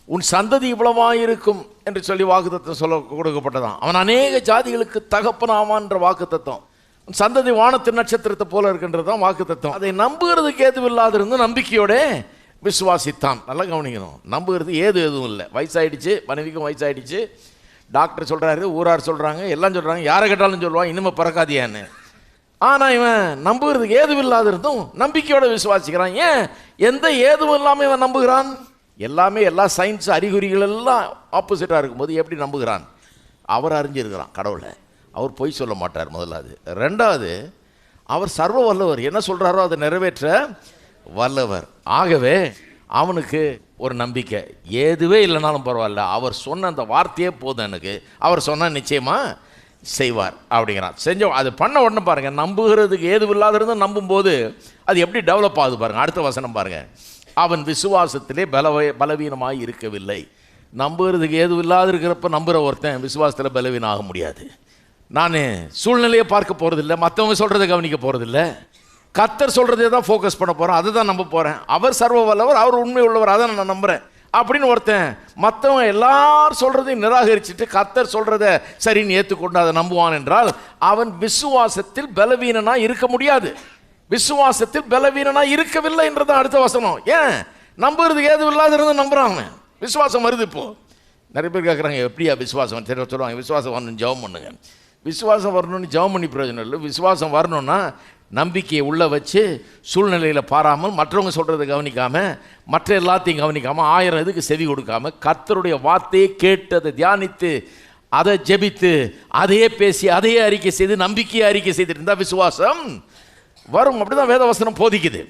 உன் சந்ததி இவ்வளவாயிருக்கும் என்று சொல்லி வாக்குத்தத்தம் சொல்ல கொடுக்கப்பட்டதான். அவன் அநேக ஜாதிகளுக்கு தகப்பனாவான்ற வாக்குத்தத்தம். உன் சந்ததி வானத்தின் நட்சத்திரத்தை போல இருக்கின்றது தான் வாக்குத்தத்தம். அதை நம்புகிறதுக்கு ஏதுவில்லாத இருந்து நம்பிக்கையோட விசுவாசித்தான். நல்லா கவனிக்கணும், நம்புகிறது எதுவும் இல்லை. வயசாயிடுச்சு, மனைவிக்கும் வயசாயிடுச்சு, டாக்டர் சொல்கிறாரு, ஊரார் சொல்கிறாங்க, எல்லாம் சொல்கிறாங்க, யாரை கேட்டாலும் சொல்லுவான் இனிமேல் பிறக்காதியான்னு. ஆனால் இவன் நம்புகிறதுக்கு ஏதுவில்லாத இருந்தும் நம்பிக்கையோட விசுவாசிக்கிறான். ஏன்? எந்த ஏதுவும் இல்லாமல் இவன் நம்புகிறான். எல்லாமே எல்லா சயின்ஸ் அறிகுறிகள் எல்லாம் ஆப்போசிட்டாக இருக்கும்போது எப்படி நம்புகிறான்? அவர் அறிஞ்சிருக்கிறான் கடவுளை. அவர் பொய் சொல்ல மாட்டார். முதலாவது. ரெண்டாவது, அவர் சர்வ வல்லவர். என்ன சொல்கிறாரோ அதை நிறைவேற்ற வல்லவர். ஆகவே அவனுக்கு ஒரு நம்பிக்கை. எதுவே இல்லைனாலும் பரவாயில்ல, அவர் சொன்ன அந்த வார்த்தையே போதும் எனக்கு, அவர் சொன்னால் நிச்சயமாக செய்வார் அப்படிங்கிறான். செஞ்சோம். அது பண்ண உடனே பாருங்கள், நம்புகிறதுக்கு ஏதுவில்லாத இருந்து நம்பும்போது அது எப்படி டெவலப் ஆகுது பாருங்கள். அடுத்த வசனம் பாருங்கள். அவன் விசுவாசத்திலே பலவீனமாக இருக்கவில்லை. நம்புகிறதுக்கு ஏதும் இல்லாத இருக்கிறப்ப நம்புகிற ஒருத்தன் விசுவாசத்தில் பலவீனம் ஆக முடியாது. நான் சூழ்நிலையை பார்க்க போகிறதில்ல, மற்றவங்க சொல்கிறத கவனிக்க போகிறதில்ல, கர்த்தர் சொல்கிறதே தான் ஃபோக்கஸ் பண்ண போகிறேன், அதை தான் நம்ப போகிறேன். அவர் சர்வ வல்லவர், அவர் உண்மை உள்ளவர், அதை நான் நம்புகிறேன் அப்படின்னு ஒருத்தன் மற்றவங்க எல்லாரும் சொல்கிறதையும் நிராகரிச்சுட்டு கர்த்தர் சொல்கிறத சரின்னு ஏற்றுக்கொண்டு அதை நம்புவான் என்றால் அவன் விசுவாசத்தில் பலவீனனாக இருக்க முடியாது. விசுவாசத்தில் பலவீனனாக இருக்கவில்லை என்றதான் அடுத்த வசனம். ஏன்? நம்புறதுக்கு ஏதும் இல்லாத இருந்து நம்புறாங்க. விசுவாசம் வருது. இப்போ நிறைய பேர் கேட்குறாங்க, எப்படியா விசுவாசம் சொல்லுவாங்க, விசுவாசம் வரணும்னு ஜெபம் பண்ணுங்க. விசுவாசம் வரணும்னு ஜெபம் பண்ணி பிரயோஜனம் இல்லை. விசுவாசம் வரணும்னா நம்பிக்கையை உள்ளே வச்சு சூழ்நிலையில் பாராமல், மற்றவங்க சொல்கிறத கவனிக்காமல், மற்ற எல்லாத்தையும் கவனிக்காமல், 1000 இதுக்கு செவி கொடுக்காமல், கர்த்தருடைய வார்த்தையை கேட்டு அதை தியானித்து அதை ஜெபித்து அதையே பேசி அதையே அறிக்கை செய்து நம்பிக்கையை அறிக்கை செய்துட்டு இருந்தால் விசுவாசம் வரும். அப்படிதான் வேதவசனம் போதிக்குது.